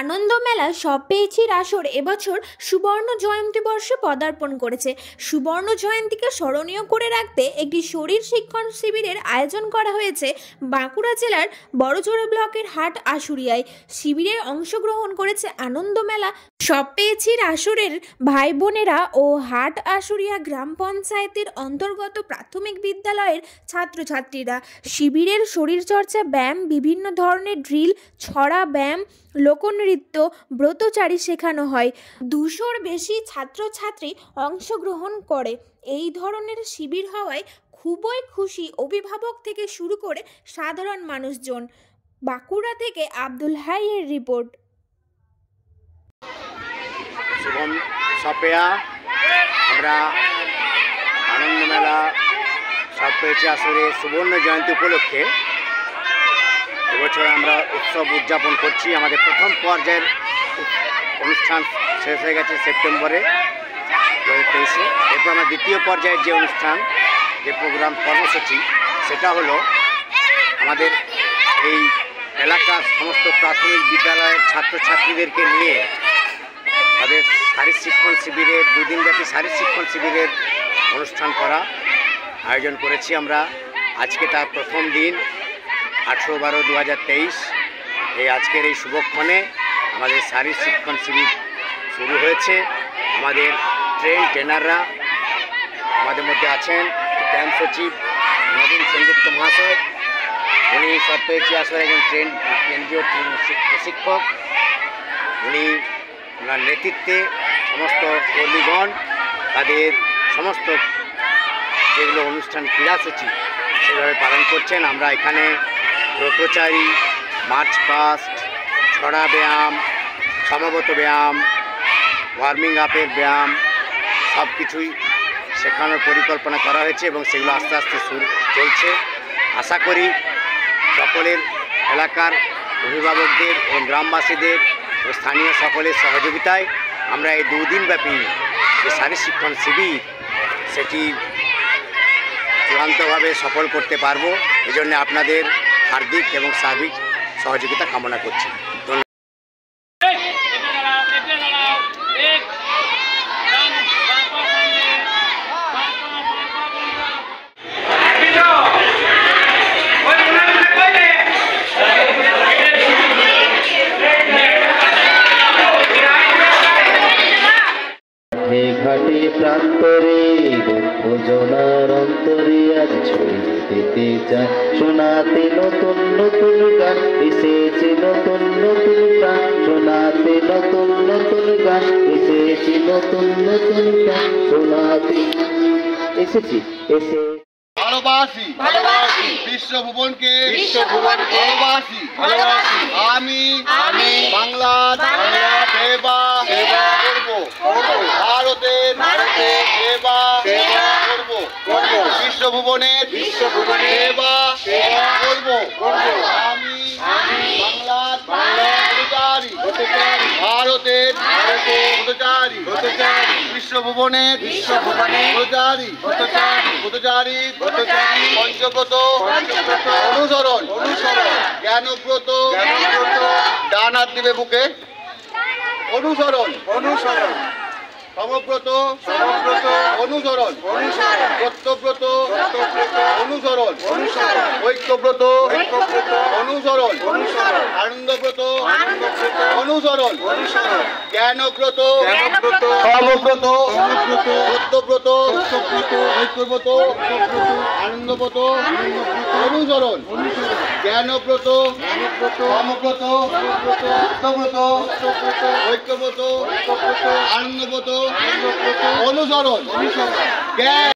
আনন্দ মেলা সব পেয়েছির আসর এবছর সুবর্ণ জয়ন্তী বর্ষে পদার্পণ করেছে। সুবর্ণ জয়ন্তীকে স্মরণীয় করে রাখতে একটি শরীর শিক্ষণ শিবিরের আয়োজন করা হয়েছে বাঁকুড়া জেলার বড়জোড়া ব্লকের হাট আশুরিয়ায়। শিবিরে অংশগ্রহণ করেছে আনন্দ মেলা সব পেয়েছির আসরের ভাই বোনেরা ও হাট আশুরিয়া গ্রাম পঞ্চায়েতের অন্তর্গত প্রাথমিক বিদ্যালয়ের ছাত্রছাত্রীরা। শিবিরের শরীরচর্চা ব্যায়াম, বিভিন্ন ধরনের ড্রিল, ছড়া ব্যায়াম, লোকনৃত্য, ব্রতচারী শেখানো হয়। 200-র বেশি ছাত্রছাত্রী অংশগ্রহণ করে। এই ধরনের শিবির হওয়ায় খুবই খুশি অভিভাবক থেকে শুরু করে সাধারণ মানুষজন। বাঁকুড়া থেকে আব্দুল হাইয়ের রিপোর্ট। শুভম সপেয়া, আমরা আনন্দ মেলা সব পেয়েছি আসরে সুবর্ণ জয়ন্তী উপলক্ষে এবছর আমরা উৎসব উদযাপন করছি। আমাদের প্রথম পর্যায়ের অনুষ্ঠান শেষ হয়ে গেছে সেপ্টেম্বরে 2023-এ। এরপর আমরা দ্বিতীয় পর্যায়ের যে অনুষ্ঠান, যে প্রোগ্রাম কর্মসূচি, সেটা হলো আমাদের এই এলাকার সমস্ত প্রাথমিক বিদ্যালয়ের ছাত্রছাত্রীদেরকে নিয়ে তাদের শারীর শিক্ষণ শিবিরের 2 দিনব্যাপী শারীর শিক্ষণ শিবিরের অনুষ্ঠান করা আয়োজন করেছি আমরা। আজকে তার প্রথম দিন, 18/12/2023। আজকের এই শুভক্ষণে আমাদের শারীর শিক্ষণ শিবির শুরু হয়েছে। আমাদের ট্রেনাররা আমাদের মধ্যে আছেন ক্যাম্প সচিব নবীন সেনগুপ্ত মহাশয়, উনি সব পেয়েছি আসলে একজন কেন্দ্রীয় প্রশিক্ষক। উনি ওনার নেতৃত্বে সমস্ত কর্মীগণ তাদের সমস্ত যেগুলো অনুষ্ঠান ক্রীড়াসূচি সেভাবে পালন করছেন। আমরা এখানে ব্রতচারী, মার্চ পাস্ট, ছড়া ব্যায়াম, সমবেত ব্যায়াম, ওয়ার্মিং আপের ব্যায়াম সব কিছুই শেখানোর পরিকল্পনা করা হয়েছে এবং সেগুলো আস্তে আস্তে চলছে। আশা করি সকলের এলাকার অভিভাবকদের এবং গ্রামবাসীদের ও স্থানীয় সকলের সহযোগিতায় আমরা এই 2 দিনব্যাপী যে শারীর শিক্ষণ শিবির সেটি চূড়ান্তভাবে সফল করতে পারবো। এজন্য আপনাদের হার্দিক এবং সার্বিক সহযোগিতা কামনা করছি। ঘাটে প্রান্তরে দুঃখ জনার অন্তরে আজ ছড়িয়ে দিতে চায়, শোনাতে নতুন নতুন গান এসেছে, নতুন নতুন গান শোনাতে, নতুন নতুন গান এসেছে, নতুন নতুন গান শোনাতে এসেছি। ভালোবাসি ভালোবাসি বিশ্বভুবনকে, বিশ্বভুবনকে ভালোবাসি ভালোবাসি। আমি বাংলা সেবা সেবা করব, ভারতের সেবা সেবা করব, বিশ্বভুবনের সেবা সেবা করব। আমি বাংলার পথচারী, ভারতের পথচারী, বিশ্বভুবনের পথচারী, পঞ্চব্রত অনুসরণ, জ্ঞানব্রত ডান হাত দিবে বুকে, অনুসরণ সমব্রত অনুসরণ, সত্যব্রত অনুসরণ, ঐক্যব্রত অনুসরণ, আনন্দব্রত অনুসরণ, জ্ঞানব্রত সমব্রত সত্যব্রত ঐক্যব্রত আনন্দব্রত অনুসরণ, জ্ঞানব্রত সমব্রত সত্যব্রত ঐক্যব্রত আনন্দব্রত অনুসরণ, জ্ঞান